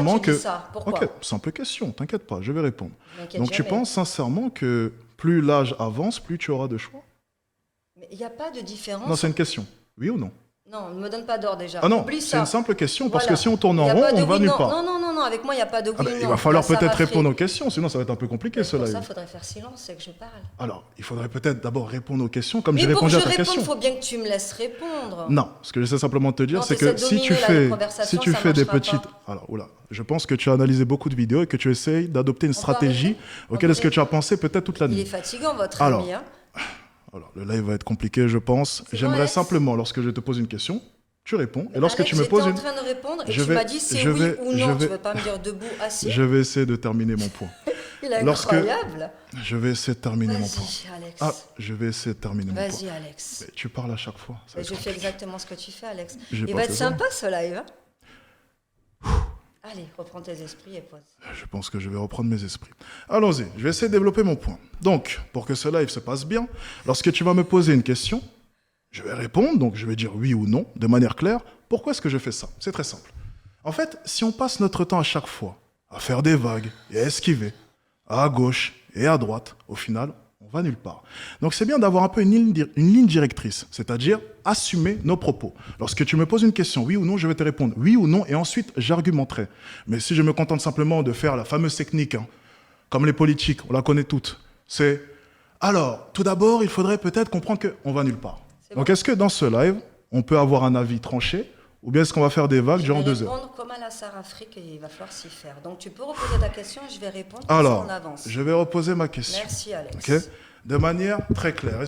sincèrement tu dis que... ça? Pourquoi? Ok, simple question, t'inquiète pas, je vais répondre. Je m'inquiète Donc tu jamais. penses sincèrement que plus l'âge avance, plus tu auras de choix? Mais il n'y a pas de Non, différence. c'est une question. Oui ou non? Non, ne me donne pas d'or déjà. Ah non, Oublie c'est une ça. simple question, parce que Voilà. si on tourne Il en y a rond, pas de on va oui, nulle non. part. Non, non, non, non, avec moi, il n'y a pas de oui Ah ben, ou il non. va falloir La peut-être Sarah répondre aux Frey. questions, sinon ça va être un peu compliqué ce Pour ça, live. il faudrait faire silence, c'est que je parle. Alors, il faudrait peut-être d'abord répondre aux questions, comme Mais j'ai pour que répondu je à ta réponde, il question. faut bien que tu me laisses répondre. Non, ce que j'essaie simplement de te dire, Non, c'est t'essaies que de si tu dominer, là, les fais, conversations, si tu ça fais des marchera petites... pas. Alors, oula, je pense que tu as analysé beaucoup de vidéos et que tu essayes d'adopter une On peut stratégie arrêter? On auquel peut est-ce que tu as arrêter? pensé peut-être toute la Il est nuit. fatigant, votre Alors, ami. Hein. Alors, le live va être compliqué, je pense. C'est bon, J'aimerais Alex? simplement, lorsque je te pose une question, tu réponds. Et lorsque Alex, tu me j'étais poses en une... train de répondre et Je tu vais- m'as dit c'est je oui vais- ou je non. vais- Tu veux pas me dire debout, assis? Je vais essayer de terminer mon point. Il est Lorsque- incroyable. Je vais essayer de terminer mon point. Vas-y, Alex. Ah, je vais essayer de terminer mon point. Vas-y, Alex. Mais tu parles à chaque fois. Ça va Mais être je fais compliqué. exactement ce que tu fais, Alex. J'ai Il pas va fait être ça. sympa ce live. Hein. Allez, reprends tes esprits et pose. Je pense que je vais reprendre mes esprits. Allons-y, je vais essayer de développer mon point. Donc, pour que ce live se passe bien, lorsque tu vas me poser une question, je vais répondre, donc je vais dire oui ou non, de manière claire. Pourquoi est-ce que je fais ça? C'est très simple. En fait, si on passe notre temps à chaque fois à faire des vagues et à esquiver, à gauche et à droite, au final, on va nulle part. Donc c'est bien d'avoir un peu une ligne directrice, c'est-à-dire assumer nos propos. Lorsque tu me poses une question, oui ou non, je vais te répondre oui ou non, et ensuite j'argumenterai. Mais si je me contente simplement de faire la fameuse technique, hein, comme les politiques, on la connaît toutes, c'est alors, tout d'abord, il faudrait peut-être comprendre qu'on va nulle part. C'est Donc bon. est-ce que dans ce live, on peut avoir un avis tranché, ou bien est-ce qu'on va faire des vagues Je durant vais 2 heures? répondre comme à la Sarah Frey et il va falloir s'y faire. Donc tu peux reposer ta question et je vais répondre Alors, on avance. je vais reposer ma question. Merci, Alex. Ok, de manière très claire.